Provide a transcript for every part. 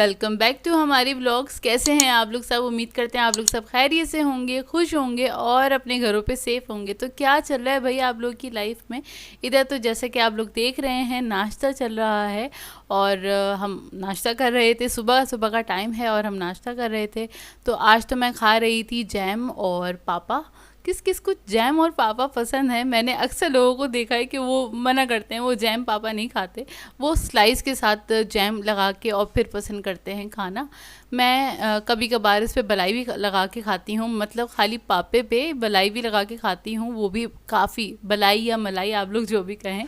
Welcome back to हमारी vlogs. कैसे हैं आप लोग सब? उम्मीद करते हैं आप लोग सब खैरियत से होंगे, खुश होंगे और अपने घरों पे सेफ होंगे। तो क्या चल रहा है भाई आप लोग की लाइफ में? इधर तो जैसे कि आप लोग देख रहे हैं नाश्ता चल रहा है और हम नाश्ता कर रहे थे। सुबह सुबह का टाइम है और हम नाश्ता कर रहे थे। तो आज तो मैं खा रही थी जैम और पापा। किस किस को जैम और पापा पसंद है? मैंने अक्सर लोगों को देखा है कि वो मना करते हैं, वो जैम पापा नहीं खाते, वो स्लाइस के साथ जैम लगा के और फिर पसंद करते हैं खाना। मैं कभी कभार इस पे मलाई भी लगा के खाती हूँ, मतलब खाली पापे पे मलाई भी लगा के खाती हूँ, वो भी काफ़ी, मलाई या मलाई आप लोग जो भी कहें,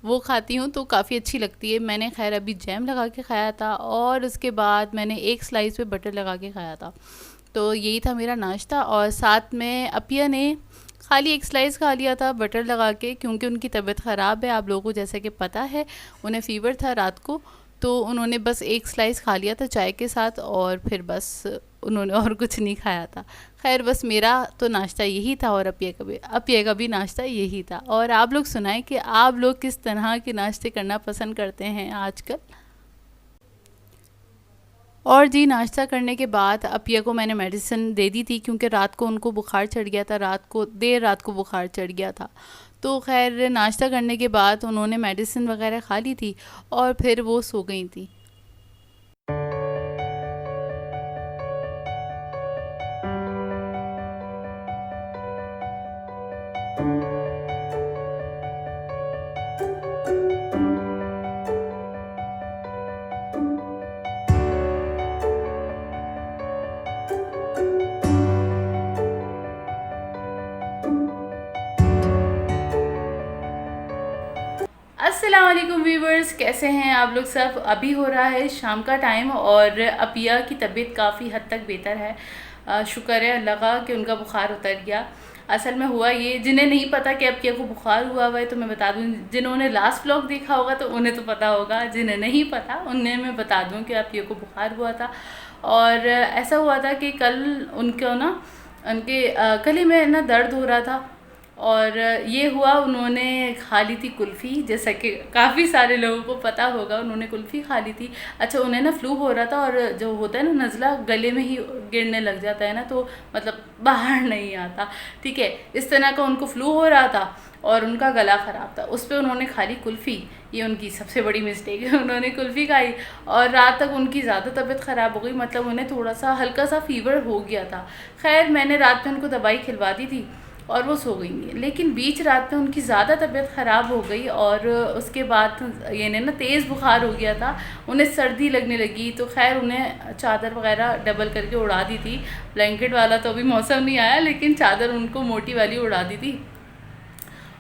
वो खाती हूँ तो काफ़ी अच्छी लगती है। मैंने खैर अभी जैम लगा के खाया था और उसके बाद मैंने एक स्लाइस पे बटर लगा के खाया था। तो यही था मेरा नाश्ता। और साथ में अपिया ने खाली एक स्लाइस खा लिया था बटर लगा के, क्योंकि उनकी तबीयत ख़राब है, आप लोगों को जैसे कि पता है, उन्हें फ़ीवर था रात को। तो उन्होंने बस एक स्लाइस खा लिया था चाय के साथ और फिर बस उन्होंने और कुछ नहीं खाया था। खैर बस मेरा तो नाश्ता यही था और अपिया का भी नाश्ता यही था। और आप लोग सुनाएं कि आप लोग किस तरह के नाश्ते करना पसंद करते हैं आजकल। और जी नाश्ता करने के बाद अपिया को मैंने मेडिसिन दे दी थी, क्योंकि रात को उनको बुखार चढ़ गया था, देर रात को बुखार चढ़ गया था। तो खैर नाश्ता करने के बाद उन्होंने मेडिसिन वगैरह खा ली थी और फिर वो सो गई थी। अस्सलाम वालेकुम व्यूवर्स, कैसे हैं आप लोग सब? अभी हो रहा है शाम का टाइम और अपिया की तबीयत काफ़ी हद तक बेहतर है। शुक्र है अल्लाह का कि उनका बुखार उतर गया। असल में हुआ ये, जिन्हें नहीं पता कि अपिया को बुखार हुआ है तो मैं बता दूं, जिन्होंने लास्ट व्लॉग देखा होगा तो उन्हें तो पता होगा, जिन्हें नहीं पता उन्हें मैं बता दूं कि अपिया को बुखार हुआ था। और ऐसा हुआ था कि कल उनको ना, उनके गले में ना दर्द हो रहा था और ये हुआ, उन्होंने खा ली थी कुल्फ़ी, जैसा कि काफ़ी सारे लोगों को पता होगा, उन्होंने कुल्फ़ी खा ली थी। अच्छा, उन्हें ना फ्लू हो रहा था और जो होता है ना नज़ला गले में ही गिरने लग जाता है ना, तो मतलब बाहर नहीं आता, ठीक है, इस तरह का उनको फ्लू हो रहा था और उनका गला ख़राब था। उस पर उन्होंने खा ली कुल्फ़ी, ये उनकी सबसे बड़ी मिस्टेक है। उन्होंने कुल्फ़ी खाई और रात तक उनकी ज़्यादा तबीयत ख़राब हो गई, मतलब उन्हें थोड़ा सा हल्का सा फ़ीवर हो गया था। खैर मैंने रात में उनको दवाई खिलवा दी थी और वो सो गई थी, लेकिन बीच रात में उनकी ज़्यादा तबीयत ख़राब हो गई और उसके बाद ये ना तेज़ बुखार हो गया था, उन्हें सर्दी लगने लगी। तो खैर उन्हें चादर वगैरह डबल करके उड़ा दी थी, ब्लैंकेट वाला तो अभी मौसम नहीं आया, लेकिन चादर उनको मोटी वाली उड़ा दी थी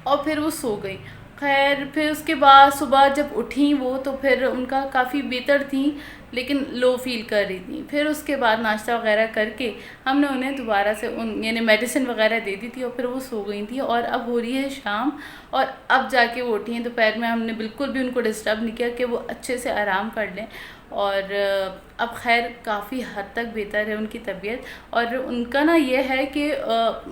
और फिर वो सो गई। खैर फिर उसके बाद सुबह जब उठी वो, तो फिर उनका काफ़ी बेहतर थी, लेकिन लो फील कर रही थी। फिर उसके बाद नाश्ता वगैरह करके हमने उन्हें दोबारा से यानी मेडिसिन वगैरह दे दी थी और फिर वो सो गई थी। और अब हो रही है शाम और अब जाके वो उठी हैं। दोपहर में हमने बिल्कुल भी उनको डिस्टर्ब नहीं किया कि वो अच्छे से आराम कर लें। और अब खैर काफ़ी हद तक बेहतर है उनकी तबीयत। और उनका ना ये है कि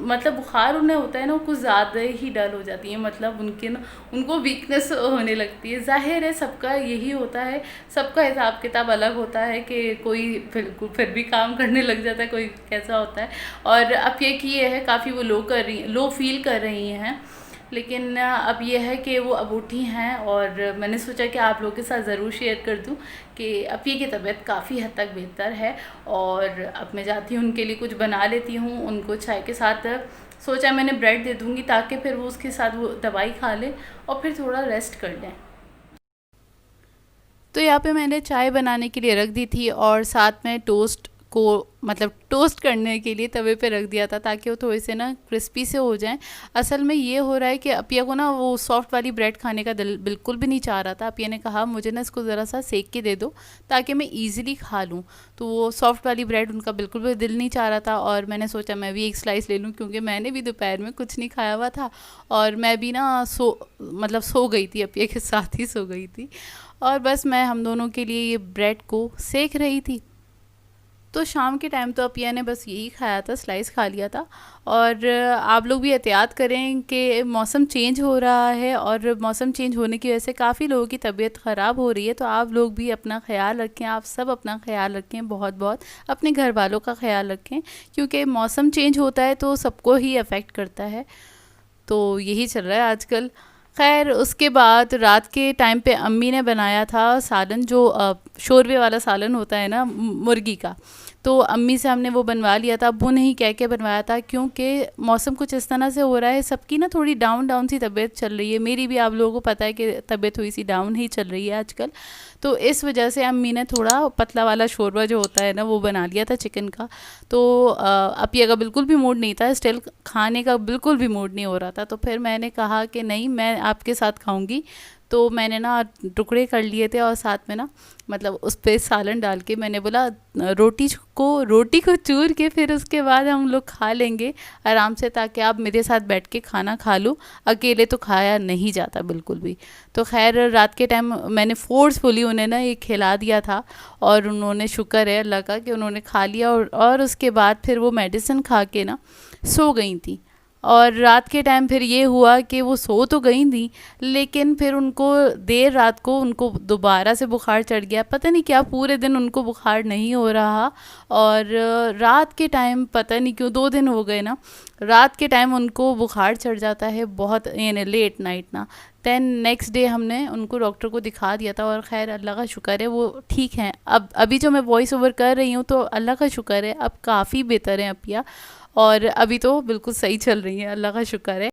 मतलब बुखार उन्हें होता है ना, कुछ ज़्यादा ही डल हो जाती है, मतलब उनके ना उनको वीकनेस होने लगती है। जाहिर है सबका यही होता है, सबका हिसाब किताब अलग होता है कि कोई फिर भी काम करने लग जाता है, कोई कैसा होता है। और अब ये है काफ़ी वो लो फील कर रही हैं, लेकिन अब ये है कि वो अब उठी हैं और मैंने सोचा कि आप लोगों के साथ ज़रूर शेयर कर दूं कि अपिया की तबीयत काफ़ी हद तक बेहतर है। और अब मैं जाती हूँ उनके लिए कुछ बना लेती हूँ, उनको चाय के साथ सोचा मैंने ब्रेड दे दूँगी ताकि फिर वो उसके साथ वो दवाई खा लें और फिर थोड़ा रेस्ट कर लें। तो यहाँ पे मैंने चाय बनाने के लिए रख दी थी और साथ में टोस्ट को, मतलब टोस्ट करने के लिए तवे पे रख दिया था ताकि वो थोड़े से ना क्रिस्पी से हो जाएं। असल में ये हो रहा है कि अपिया को ना वो सॉफ्ट वाली ब्रेड खाने का दिल बिल्कुल भी नहीं चाह रहा था। अपिया ने कहा मुझे ना इसको ज़रा सा सेक के दे दो ताकि मैं ईज़िली खा लूँ। तो वो सॉफ्ट वाली ब्रेड उनका बिल्कुल भी दिल नहीं चाह रहा था और मैंने सोचा मैं भी एक स्लाइस ले लूँ, क्योंकि मैंने भी दोपहर में कुछ नहीं खाया हुआ था और मैं भी ना सो गई थी, अपिया के साथ ही सो गई थी। और बस मैं हम दोनों के लिए ये ब्रेड को सेक रही थी। तो शाम के टाइम तो अपिया ने बस यही खाया था, स्लाइस खा लिया था। और आप लोग भी एहतियात करें कि मौसम चेंज हो रहा है और मौसम चेंज होने की वजह से काफ़ी लोगों की तबीयत ख़राब हो रही है। तो आप लोग भी अपना ख्याल रखें, आप सब अपना ख्याल रखें, बहुत बहुत अपने घर वालों का ख्याल रखें, क्योंकि मौसम चेंज होता है तो सबको ही अफेक्ट करता है। तो यही चल रहा है आजकल। खैर उसके बाद रात के टाइम पे अम्मी ने बनाया था सालन, जो शोरबे वाला सालन होता है ना मुर्गी का। तो अम्मी से हमने वो बनवा लिया था। अब वो नहीं कह के बनवाया था क्योंकि मौसम कुछ इस तरह से हो रहा है, सबकी ना थोड़ी डाउन डाउन सी तबीयत चल रही है। मेरी भी आप लोगों को पता है कि तबीयत थोड़ी सी डाउन ही चल रही है आजकल। तो इस वजह से अम्मी ने थोड़ा पतला वाला शोरबा जो होता है ना वो बना लिया था चिकन का। तो अपिया का बिल्कुल भी मूड नहीं था, स्टिल खाने का बिल्कुल भी मूड नहीं हो रहा था। तो फिर मैंने कहा कि नहीं, मैं आपके साथ खाऊंगी। तो मैंने ना टुकड़े कर लिए थे और साथ में ना मतलब उस पर सालन डाल के मैंने बोला रोटी को चूर के फिर उसके बाद हम लोग खा लेंगे आराम से, ताकि आप मेरे साथ बैठ के खाना खा लो, अकेले तो खाया नहीं जाता बिल्कुल भी। तो खैर रात के टाइम मैंने फोर्सफुली उन्हें ना ये खिला दिया था और उन्होंने, शुक्र है अल्लाह का, कि उन्होंने खा लिया। और उसके बाद फिर वो मेडिसिन खा के ना सो गई थी। और रात के टाइम फिर ये हुआ कि वो सो तो गई थी, लेकिन फिर उनको देर रात को उनको दोबारा से बुखार चढ़ गया। पता नहीं क्या, पूरे दिन उनको बुखार नहीं हो रहा। और रात के टाइम पता नहीं क्यों 2 दिन हो गए ना, रात के टाइम उनको बुखार चढ़ जाता है बहुत, यानी लेट नाइट ना। दैन नेक्स्ट डे हमने उनको डॉक्टर को दिखा दिया था और खैर अल्लाह का शुक्र है वो ठीक हैं। अब अभी जो मैं वॉइस ओवर कर रही हूँ तो अल्लाह का शुक्र है अब काफ़ी बेहतर है अपिया, और अभी तो बिल्कुल सही चल रही है, अल्लाह का शुक्र है।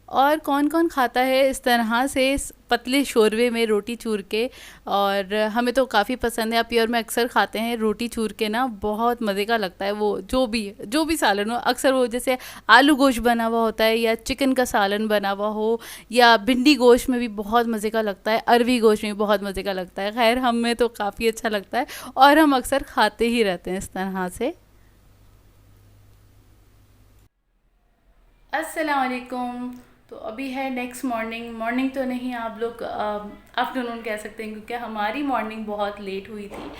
और कौन कौन खाता है इस तरह से पतले शोरबे में रोटी चूर के, और हमें तो काफ़ी पसंद है। अपिया और मैं अक्सर खाते हैं रोटी चूर के ना, बहुत मज़े का लगता है वो। जो भी सालन हो, अक्सर वो जैसे आलू गोश्त बना हुआ होता है या चिकन का सालन बना हुआ हो, या भिंडी गोश्त में भी बहुत मज़े का लगता है, अरवी गोश्त में भी बहुत मज़े का लगता है। खैर हमें तो काफ़ी अच्छा लगता है और हम अक्सर खाते ही रहते हैं इस तरह से। अस्सलाम वालेकुम। तो अभी है नेक्स्ट मॉर्निंग, मॉर्निंग तो नहीं, आप लोग आफ्टरनून कह सकते हैं, क्योंकि हमारी मॉर्निंग बहुत लेट हुई थी।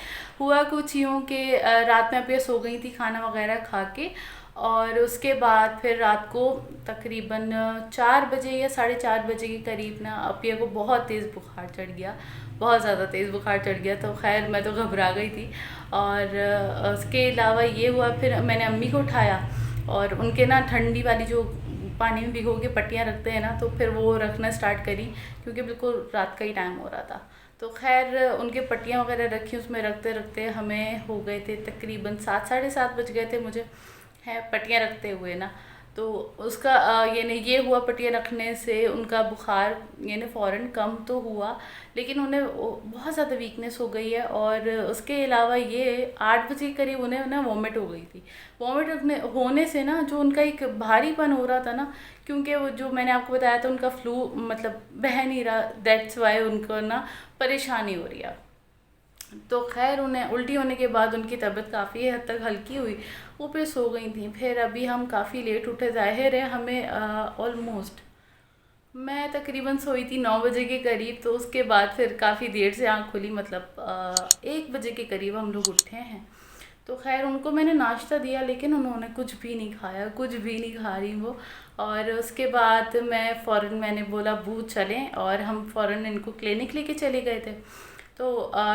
हुआ कुछ यूँ कि रात में अपिया सो गई थी खाना वगैरह खा के, और उसके बाद फिर रात को तकरीबन 4 बजे या 4:30 बजे के करीब ना अपिया को बहुत तेज़ बुखार चढ़ गया, बहुत ज़्यादा तेज़ बुखार चढ़ गया। तो खैर मैं तो घबरा गई थी। और उसके अलावा ये हुआ, फिर मैंने अम्मी को उठाया और उनके ना ठंडी वाली जो पानी में भिगो के पट्टियाँ रखते हैं ना, तो फिर वो रखना स्टार्ट करी, क्योंकि बिल्कुल रात का ही टाइम हो रहा था। तो खैर उनके पट्टियाँ वगैरह रखी, उसमें रखते रखते हमें हो गए थे तकरीबन 7 साढ़े 7 बज गए थे मुझे, है पट्टियाँ रखते हुए ना। तो उसका ये हुआ, पट्टियाँ रखने से उनका बुखार यानी फ़ौरन कम तो हुआ, लेकिन उन्हें बहुत ज़्यादा वीकनेस हो गई है। और उसके अलावा ये 8 बजे के करीब उन्हें ना वॉमिट हो गई थी। वॉमिट होने से ना जो उनका एक भारीपन हो रहा था ना, क्योंकि वो जो मैंने आपको बताया था उनका फ्लू मतलब बह नहीं रहा, दैट्स वाई उनको ना परेशानी हो रही है। तो खैर उन्हें उल्टी होने के बाद उनकी तबीयत काफ़ी हद तक हल्की हुई, वो फिर सो गई थी। फिर अभी हम काफ़ी लेट उठे, ज़ाहिर है हमें ऑलमोस्ट, मैं तकरीबन सोई थी 9 बजे के करीब। तो उसके बाद फिर काफ़ी देर से आँख खुली, मतलब 1 बजे के करीब हम लोग उठे हैं। तो खैर उनको मैंने नाश्ता दिया, लेकिन उन्होंने कुछ भी नहीं खाया, कुछ भी नहीं खा रही वो। और उसके बाद मैंने बोला बू चलें, और हम फ़ौरन इनको क्लिनिक लेके चले गए थे। तो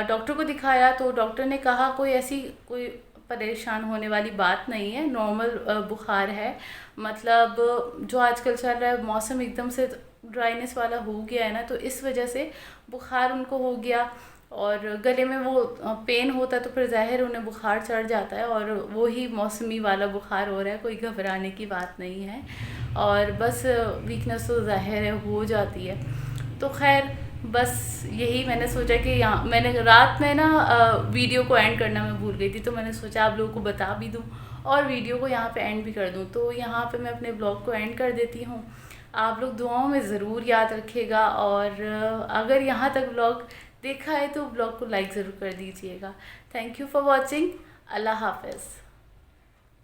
डॉक्टर को दिखाया तो डॉक्टर ने कहा कोई परेशान होने वाली बात नहीं है, नॉर्मल बुखार है। मतलब जो आजकल चल रहा है मौसम एकदम से ड्राइनेस वाला हो गया है ना, तो इस वजह से बुखार उनको हो गया। और गले में वो पेन होता है तो फिर ज़ाहिर उन्हें बुखार चढ़ जाता है, और वो ही मौसमी वाला बुखार हो रहा है, कोई घबराने की बात नहीं है। और बस वीकनेस तो ज़ाहिर है हो जाती है। तो खैर बस यही मैंने सोचा कि यहाँ मैंने रात में ना वीडियो को एंड करना मैं भूल गई थी, तो मैंने सोचा आप लोगों को बता भी दूँ और वीडियो को यहाँ पे एंड भी कर दूँ। तो यहाँ पे मैं अपने ब्लॉग को एंड कर देती हूँ। आप लोग दुआओं में ज़रूर याद रखिएगा, और अगर यहाँ तक ब्लॉग देखा है तो ब्लॉग को लाइक ज़रूर कर दीजिएगा। Thank you for watching. Allah हाफ़िज़।